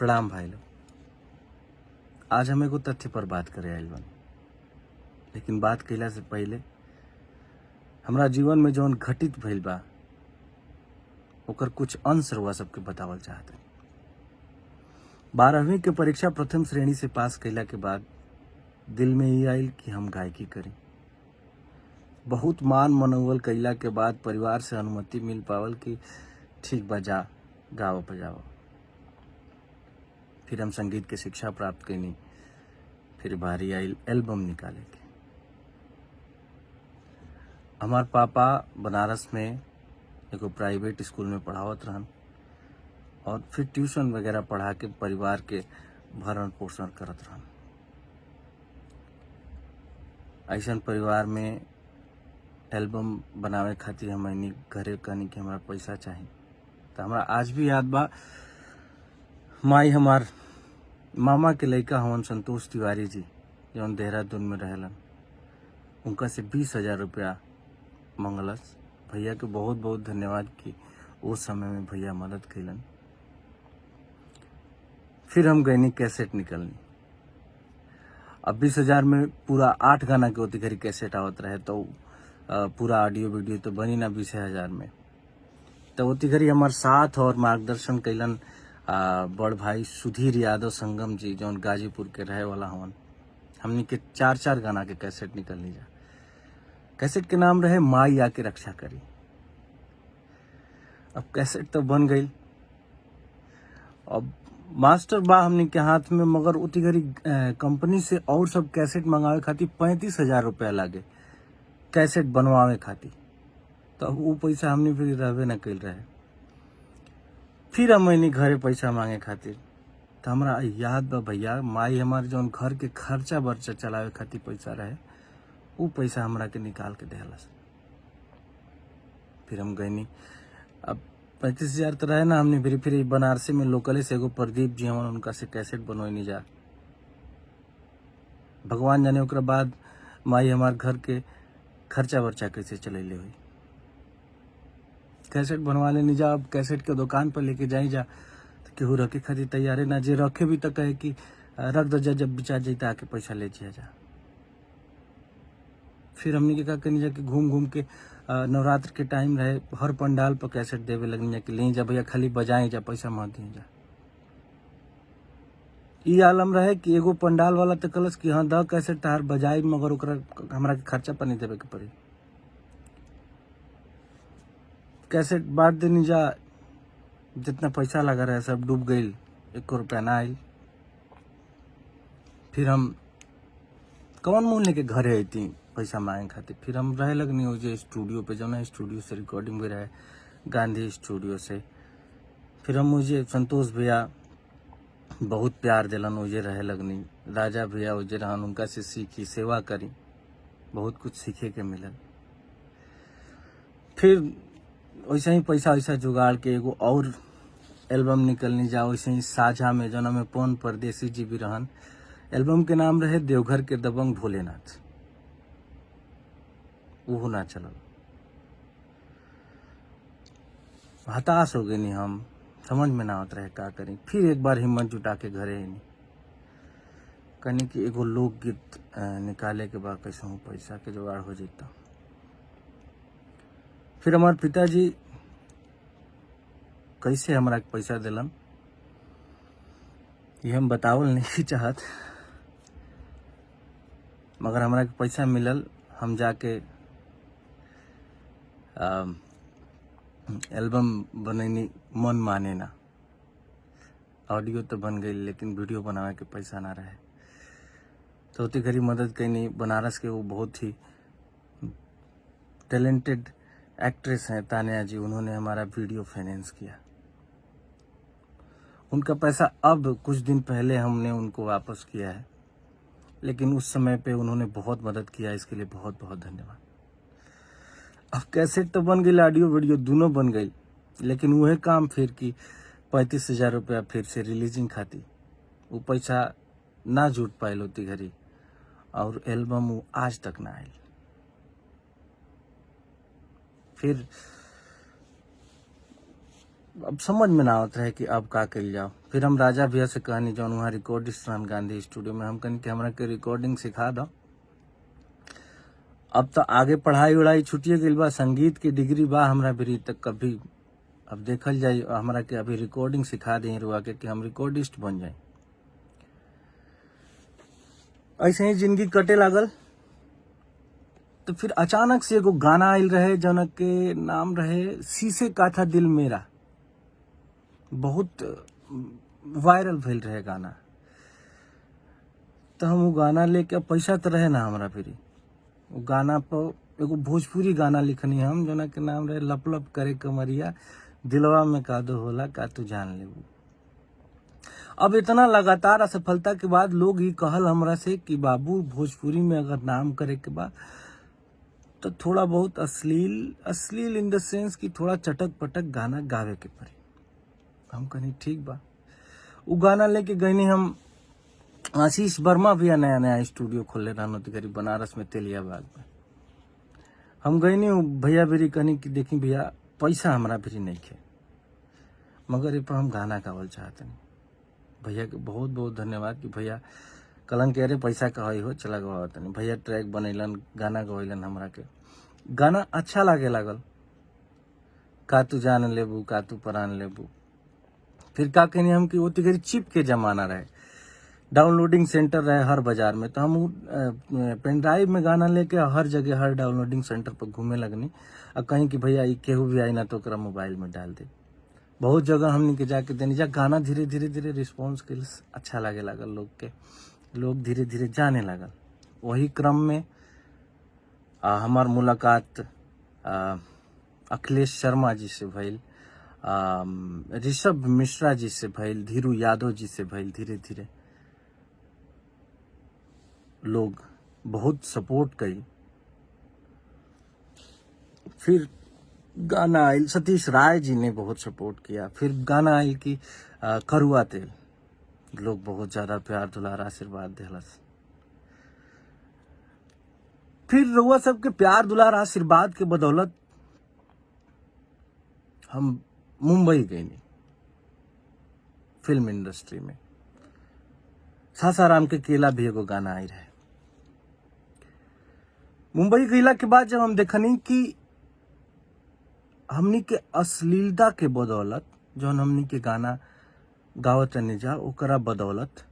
प्रणाम भाई लोग। आज हम एगो तथ्य पर बात करे आइल बानी, लेकिन बात कइला से पहले हमरा जीवन में जौन घटित भइल बा ओकर कुछ अंश रउआ सबके बतावल चाहत हई। 12वीं के परीक्षा प्रथम श्रेणी से पास कइला के बाद दिल में ई आइल कि हम गायकी करी। बहुत मान मनौवल कइला के बाद परिवार से अनुमति मिल पावल कि ठीक बा, जा गावो बजावो। फिर हम संगीत के शिक्षा प्राप्त कईनी। फिर बारी आइल एल्बम निकाले के। हमार पापा बनारस में एगो प्राइवेट स्कूल में पढ़ावत रहन और फिर ट्यूशन वगैरह पढ़ा के परिवार के भरण पोषण करत रहन। ऐसन परिवार में एल्बम बनावे खातिर हमनी घरे कहनी कि हमरा पैसा चाहिए। तो हमरा आज भी याद बा, माई हमार मामा के लड़का हवन संतोष तिवारी जी, जौन देहरादून में रहेलन, उनका से 20,000 रुपया मंगलस। भैया के बहुत बहुत धन्यवाद कि उस समय में भैया मदद कैलन। फिर हम गईनी कैसेट निकलनी। अब 20,000 में पूरा 8 गाना के ओती घरी कैसेट आवत रहे, तो पूरा ऑडियो वीडियो तो बनी ना 20,000 में। तो ओती घरी हमार साथ और मार्गदर्शन कैलन बड़ भाई सुधीर यादव संगम जी, जौन गाजीपुर के रहे वाला हवन। हमनी के 4-4 गाना के कैसेट निकलनी जा। कैसेट के नाम रहे माई आके रक्षा करी। अब कैसेट तो बन गई। अब मास्टर बा हमनी के हाथ में, मगर उती घड़ी कंपनी से और सब कैसेट मंगावे खातिर 35,000 रुपया लागे कैसेट बनवावे खातिर। तो वो पैसा हमनी फिर रहबे न कैल रहे। फिर हमनी घरे पैसा मांगे खातिर, तो हमरा याद बा भैया, माई हमार जौन घर के खर्चा बर्चा चलावे खातिर पैसा रहे, वो पैसा हमरा के निकाल के देहलस। फिर हम गईनी। अब 35,000 तो रहे ना हमने। फिर बनारसी में लोकले से एगो प्रदीप जी हवन, उनका से कैसेट बनवानी जा। भगवान जाने ओकरा बाद माई हमार घर के खर्चा वर्चा कैसे चलैले हुई। कैसेट बनवा लेनी जा। अब कैसेट के दुकान पर लेके जाई जा तो केहू रखे खातिर तैयारे ना, जे रखे भी तो कहे कि रख दो, जब बिचा जाता आके पैसा ले जा। फिर हमने के का करनी जा कि घूम घूम के नवरात्र के टाइम रहे, हर पंडाल पर कैसेट देवे लगनी जा कि ले जा भैया, खाली बजाए जा, पैसा मत दी जा। ई आलम रहे कि एगो पंडाल वाला तो कलस कि हाँ द कैसेट तार बजाई, मगर ओकरा हमरा के खर्चा पर नहीं देवे के पड़ी। कैसेट बांट देनी जा। जितना पैसा लगा रहे सब डूब गई, 1 रुपया ना आई। फिर हम कौन मुंह लेके घरे अती पैसा मांगे खातिर। फिर हम रहे लगनी हो जे स्टूडियो पे, जौन स्टूडियो से रिकॉर्डिंग भी रहे, गांधी स्टूडियो से। फिर हम मुझे संतोष भैया बहुत प्यार दिलन, मुझे रहे लगनी। राजा भैया मुझे रहन, उनका से सीखी, सेवा करी, बहुत कुछ सीखे के मिलल। फिर वैसे ही पैसा वैसा जुगाड़ के एगो और एल्बम निकलनी जा। वैसे ही साझा में, जना में पवन परदेसी जी भी रहन। एल्बम के नाम रहे देवघर के दबंग भोलेनाथ। वो ना चलल। हताश हो गए नी हम, समझ में ना आवत रहे का करी। फिर एक बार हिम्मत जुटा के घरे आईनी, कहनी कि एगो लोकगीत निकाले के बाद कैसे हूँ पैसा के जुगाड़ हो जाता। फिर हमारे पिताजी कैसे हमरा के पैसा दिलन ये हम बतावल नहीं चाहत, मगर हमरा के पैसा मिलल। हम जाके एल्बम बनैनी, मन माने ना। ऑडियो तो बन गई, लेकिन वीडियो बनावे के पैसा ना रहे। तो उतनी घड़ी मदद कैनी। बनारस के वो बहुत ही टैलेंटेड एक्ट्रेस हैं तानिया जी, उन्होंने हमारा वीडियो फाइनेंस किया। उनका पैसा अब कुछ दिन पहले हमने उनको वापस किया है, लेकिन उस समय पे उन्होंने बहुत मदद किया, इसके लिए बहुत बहुत धन्यवाद। अब कैसेट तो बन गई, ऑडियो वीडियो दोनों बन गई, लेकिन वह काम फिर की 35,000 रुपया फिर से रिलीजिंग खाती, वो पैसा ना जुट पायल होती घड़ी, और एल्बम वो आज तक ना आयल। फिर अब समझ में ना आवत रहे कि अब का कल जाओ। फिर हम राजा भैया से कहनी जौन वहाँ रिकॉर्डिस्ट रहन गांधी स्टूडियो में, हम कहनी कि हमरा के रिकॉर्डिंग सिखा दो। अब तो आगे पढ़ाई उड़ाई छुटिए गई बा, संगीत की डिग्री बा हमरा भी तक कभी। अब देखल जाए हमरा के अभी रिकॉर्डिंग सिखा दी रुआ के कि हम रिकॉर्डिस्ट बन जाए। ऐसे ही जिंदगी कटे लागल। तो फिर अचानक से एगो गाना आयल रहे जौन के नाम रहे शीशे का था दिल मेरा, बहुत वायरल भेल रहे गाना। तो हम वो गाना लेके, पैसा तो रहे ना हमरा फिर, वो गाना पर एगो भोजपुरी गाना लिखनी हम जौन के नाम रहे लप लप करे कमरिया, दिलवा में कादो होला का तू जान लेबू। अब इतना लगातार असफलता के बाद लोग ही कहल हमरा से कि बाबू भोजपुरी में अगर नाम करे के बाद तो थोड़ा बहुत अश्लील इन द सेंस कि थोड़ा चटक पटक गाना गावे के पड़ी। हम कहनी ठीक बा। वो गाना लेके गईनी हम। आशीष वर्मा भी नया नया स्टूडियो खोले रहन गरीब बनारस में तेलिया बाग में। हम गईनी भैया बेरी कहनी कि देखी भैया पैसा हमरा भी नहीं खे, मगर ये पर हम गाना गावल चाहते नहीं। भैया के बहुत बहुत धन्यवाद कि भैया कलन के अरे पैसा कहा हो चला गवा तनी। भैया ट्रैक बनैलन, गाना गवैलन हमरा के। गाना अच्छा लागे लागल, का तू जान लेबू का तू परान लेबू। फिर का कहनी हम कि वो तिगरी चिप के जमाना रहे, डाउनलोडिंग सेंटर रहे हर बाजार में। तो हम पेन ड्राइव में गाना लेके हर जगह हर डाउनलोडिंग सेंटर पर घूमे लगनी। और कहीं कि भैया ई केहू भी आई ना तो ओकरा मोबाइल में डाल दे। बहुत जगह हमने के जाके देनी जा गाना धीरे धीरे रिस्पॉन्स के अच्छा लागे लागल लोग के, लोग धीरे धीरे जाने लगल। वही क्रम में हमार मुलाकात अखिलेश शर्मा जी से भइल, ऋषभ मिश्रा जी से भइल, धीरू यादव जी से भइल। धीरे धीरे लोग बहुत सपोर्ट करी। फिर गाना आयल, सतीश राय जी ने बहुत सपोर्ट किया। फिर गाना आयल कि करुआ तेल, लोग बहुत ज्यादा प्यार दुलार आशीर्वाद दिलस। फिर रउआ सबके प्यार दुलार आशीर्वाद के बदौलत हम मुंबई गए फिल्म इंडस्ट्री में। सासाराम के केला भी एगो गाना आई रहे। मुंबई गईला के बाद जब हम देखनी कि हमनी के अश्लीलता के बदौलत जौन हमनी के गाना गावत नहीं जा ओकरा बदौलत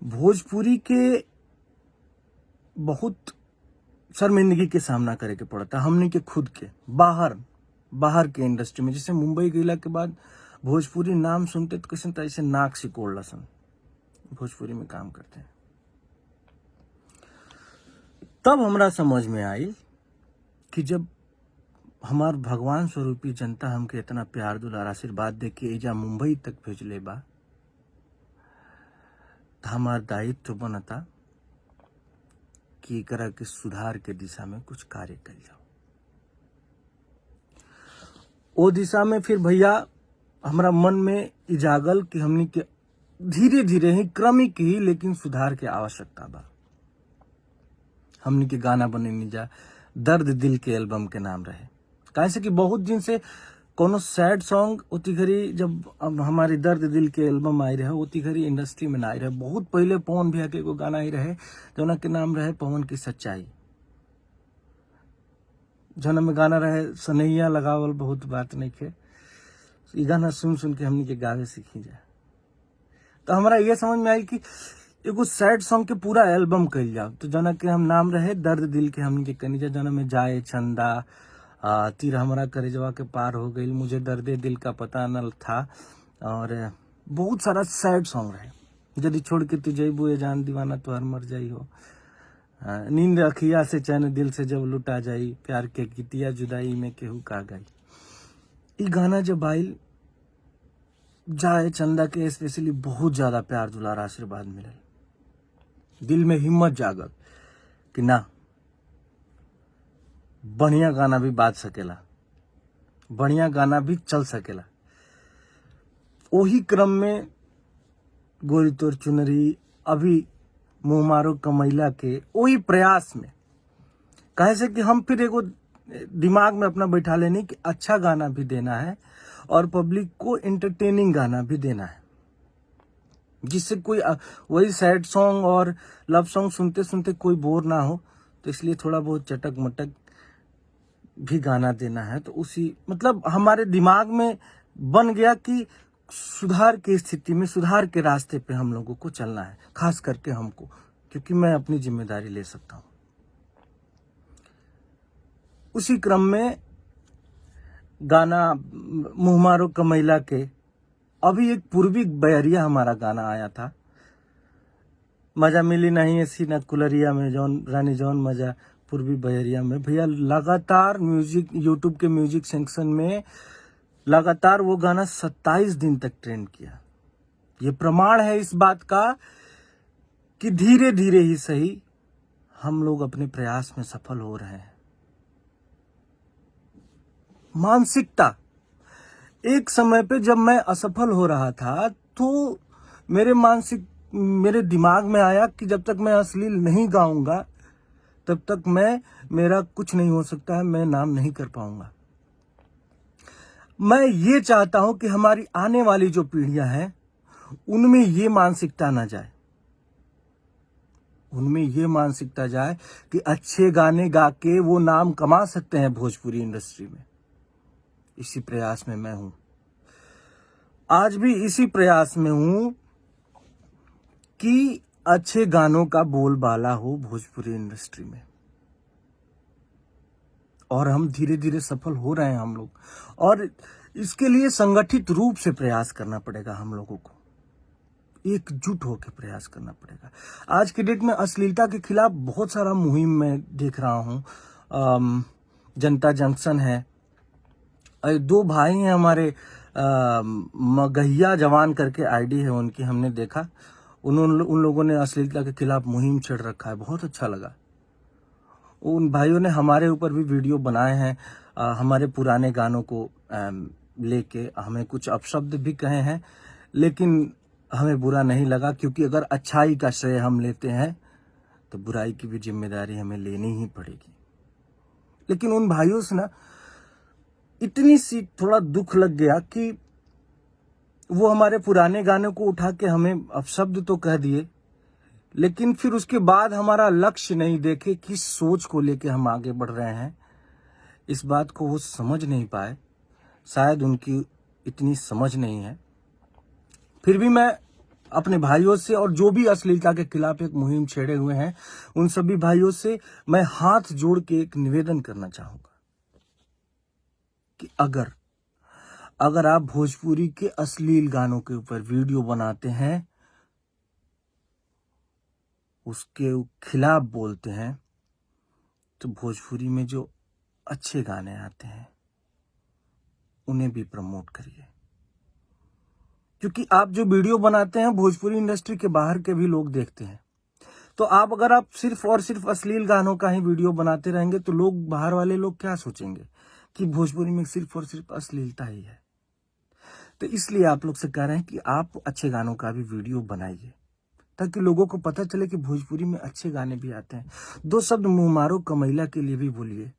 भोजपुरी के बहुत शर्मिंदगी के सामना करे के पड़ता हमनी के खुद के बाहर के इंडस्ट्री में। जैसे मुंबई गईला के बाद भोजपुरी नाम सुनते तो कैसे ऐसे नाक सिकोड़ लसन भोजपुरी में काम करते हैं। तब हमरा समझ में आई कि जब हमार भगवान स्वरूपी जनता हमके इतना प्यार दुलार आशीर्वाद दे के एजा मुंबई तक भेजले बा, तो हमार दायित्व बनता कि एकरा के सुधार के दिशा में कुछ कार्य कल जाओ। ओ दिशा में फिर भैया हमरा मन में इजागल कि हमनी के धीरे धीरे ही क्रमिक ही लेकिन सुधार के आवश्यकता बा। हमनी के गाना बनेनी जा दर्द दिल के एल्बम के नाम रहे। कैसे कि बहुत दिन से कोनो सैड सॉन्ग उती घड़ी जब हमारी दर्द दिल के एल्बम आई रहे उती घड़ी इंडस्ट्री में ना आई रहे। बहुत पहले पवन भैया के एगो गाना आई रहे जौना के नाम रहे पवन की सच्चाई, जौना में गाना रहे सनैया लगावल बहुत बात नहीं खे। ये गाना सुन के हमनी के गावे सीखी जा। तो हमारा ये समझ में आई कि एगो सैड सॉन्ग के पूरा एल्बम कल जाओ। तो जौना के हम नाम रहे दर्द दिल के हमनी के कनी जा, जौना में जाए चंदा तीर हमारा करेजवा के पार हो गई, मुझे दर्दे दिल का पता न था, और बहुत सारा सैड सॉन्ग रहे। यदि छोड़ के तू जइबू ए जान दीवाना तो हर मर जाई हो, नींद अखिया से चैन दिल से जब लुटा जाई, प्यार के गीतिया जुदाई में केहू का गई। ई गाना जब आइल जाए चंदा के स्पेशली बहुत ज्यादा प्यार दुलार आशीर्वाद मिलल। दिल में हिम्मत जागल कि ना बढ़िया गाना भी बाज सकेला, बढ़िया गाना भी चल सकेला। वही क्रम में गोरी तोर चुनरी, अभी मुंह मारो कमैला के वही प्रयास में कहे से कि हम फिर एगो दिमाग में अपना बैठा लेनी कि अच्छा गाना भी देना है और पब्लिक को एंटरटेनिंग गाना भी देना है, जिससे कोई वही सैड सॉन्ग और लव सॉन्ग सुनते सुनते कोई बोर ना हो। तो इसलिए थोड़ा बहुत चटक मटक भी गाना देना है। तो उसी मतलब हमारे दिमाग में बन गया कि सुधार की स्थिति में, सुधार के रास्ते पे हम लोगों को चलना है, खास करके हमको, क्योंकि मैं अपनी जिम्मेदारी ले सकता हूँ। उसी क्रम में गाना मुँह मारो कमैला के अभी एक पूर्वी बयरिया हमारा गाना आया था, मजा मिली नहीं ऐसी न कुलरिया में जौन रानी जौन मजा पूर्वी बयरिया में। भैया लगातार म्यूजिक यूट्यूब के म्यूजिक सेक्शन में लगातार वो गाना 27 दिन तक ट्रेंड किया। ये प्रमाण है इस बात का कि धीरे धीरे ही सही हम लोग अपने प्रयास में सफल हो रहे हैं। मानसिकता, एक समय पे जब मैं असफल हो रहा था तो मेरे दिमाग में आया कि जब तक मैं अश्लील नहीं गाऊंगा तब तक मेरा कुछ नहीं हो सकता है, मैं नाम नहीं कर पाऊंगा। मैं ये चाहता हूं कि हमारी आने वाली जो पीढ़ियां हैं उनमें ये मानसिकता ना जाए, उनमें ये मानसिकता जाए कि अच्छे गाने गा के वो नाम कमा सकते हैं भोजपुरी इंडस्ट्री में। इसी प्रयास में मैं हूं, आज भी इसी प्रयास में हूं कि अच्छे गानों का बोलबाला हो भोजपुरी इंडस्ट्री में। और हम धीरे धीरे सफल हो रहे हैं हम लोग, और इसके लिए संगठित रूप से प्रयास करना पड़ेगा, हम लोगों को एकजुट होकर प्रयास करना पड़ेगा। आज के डेट में अश्लीलता के खिलाफ बहुत सारा मुहिम मैं देख रहा हूँ। जनता जंक्शन है, दो भाई हैं हमारे, मगहिया जवान करके आईडी है उनकी, हमने देखा उन लोगों ने अश्लीलता के खिलाफ मुहिम छेड़ रखा है, बहुत अच्छा लगा। उन भाइयों ने हमारे ऊपर भी वीडियो बनाए हैं, हमारे पुराने गानों को लेके हमें कुछ अपशब्द भी कहे हैं, लेकिन हमें बुरा नहीं लगा, क्योंकि अगर अच्छाई का श्रेय हम लेते हैं तो बुराई की भी जिम्मेदारी हमें लेनी ही पड़ेगी। लेकिन उन भाइयों से ना इतनी सी थोड़ा दुख लग गया कि वो हमारे पुराने गानों को उठा के हमें अपशब्द तो कह दिए, लेकिन फिर उसके बाद हमारा लक्ष्य नहीं देखे, किस सोच को लेके हम आगे बढ़ रहे हैं, इस बात को वो समझ नहीं पाए। शायद उनकी इतनी समझ नहीं है। फिर भी मैं अपने भाइयों से, और जो भी अश्लीलता के खिलाफ एक मुहिम छेड़े हुए हैं, उन सभी भाइयों से मैं हाथ जोड़ के एक निवेदन करना चाहूंगा कि अगर आप भोजपुरी के अश्लील गानों के ऊपर वीडियो बनाते हैं, उसके खिलाफ बोलते हैं, तो भोजपुरी में जो अच्छे गाने आते हैं उन्हें भी प्रमोट करिए। क्योंकि आप जो वीडियो बनाते हैं भोजपुरी इंडस्ट्री के बाहर के भी लोग देखते हैं। तो अगर आप सिर्फ और सिर्फ अश्लील गानों का ही वीडियो बनाते रहेंगे तो लोग, बाहर वाले लोग क्या सोचेंगे कि भोजपुरी में सिर्फ और सिर्फ अश्लीलता ही है। तो इसलिए आप लोग से कह रहे हैं कि आप अच्छे गानों का भी वीडियो बनाइए, ताकि लोगों को पता चले कि भोजपुरी में अच्छे गाने भी आते हैं। 2 शब्द मुँह मारो कमैला के लिए भी बोलिए,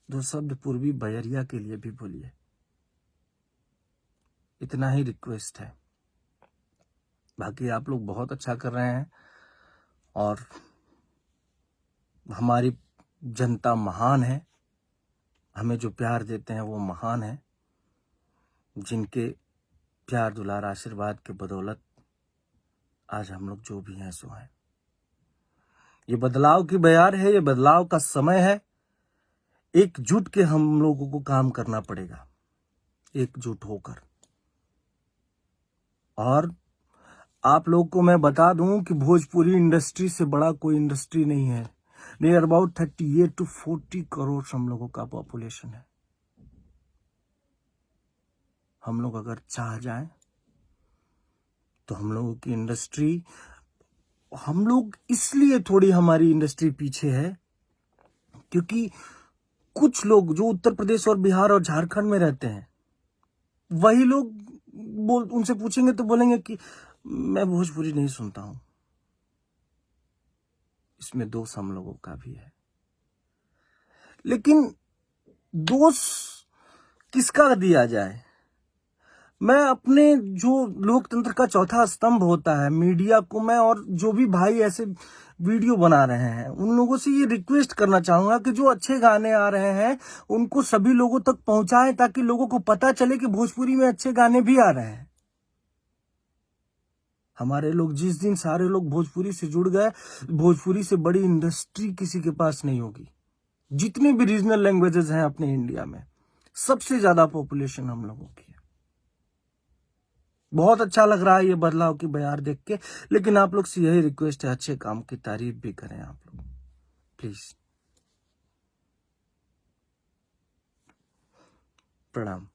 2 शब्द पूर्वी बयरिया के लिए भी बोलिए। इतना ही रिक्वेस्ट है। बाकी आप लोग बहुत अच्छा कर रहे हैं, और हमारी जनता महान है, हमें जो प्यार देते हैं वो महान है, जिनके प्यार दुलार आशीर्वाद के बदौलत आज हम लोग जो भी हैं सो हैं। ये बदलाव की बयार है, ये बदलाव का समय है। एकजुट के हम लोगों को काम करना पड़ेगा, एकजुट होकर। और आप लोग को मैं बता दूं कि भोजपुरी इंडस्ट्री से बड़ा कोई इंडस्ट्री नहीं है। नियर अबाउट 38 to 40 करोड़ हम लोगों का पॉपुलेशन है। हम लोग अगर चाह जाएं तो हम लोगों की इंडस्ट्री, हम लोग इसलिए थोड़ी हमारी इंडस्ट्री पीछे है क्योंकि कुछ लोग जो उत्तर प्रदेश और बिहार और झारखंड में रहते हैं, वही लोग उनसे पूछेंगे तो बोलेंगे कि मैं भोजपुरी नहीं सुनता हूं। इसमें दोष हम लोगों का भी है। लेकिन दोष किसका दिया जाए? मैं अपने जो लोकतंत्र का चौथा स्तंभ होता है मीडिया को, मैं और जो भी भाई ऐसे वीडियो बना रहे हैं उन लोगों से ये रिक्वेस्ट करना चाहूंगा कि जो अच्छे गाने आ रहे हैं उनको सभी लोगों तक पहुंचाएं, ताकि लोगों को पता चले कि भोजपुरी में अच्छे गाने भी आ रहे हैं। हमारे लोग जिस दिन सारे लोग भोजपुरी से जुड़ गए, भोजपुरी से बड़ी इंडस्ट्री किसी के पास नहीं होगी। जितने भी रीजनल लैंग्वेजेस हैं अपने इंडिया में, सबसे ज्यादा पॉपुलेशन हम लोगों की है। बहुत अच्छा लग रहा है ये बदलाव की बयार देख के, लेकिन आप लोग से यही रिक्वेस्ट है, अच्छे काम की तारीफ भी करें आप लोग, प्लीज। प्रणाम।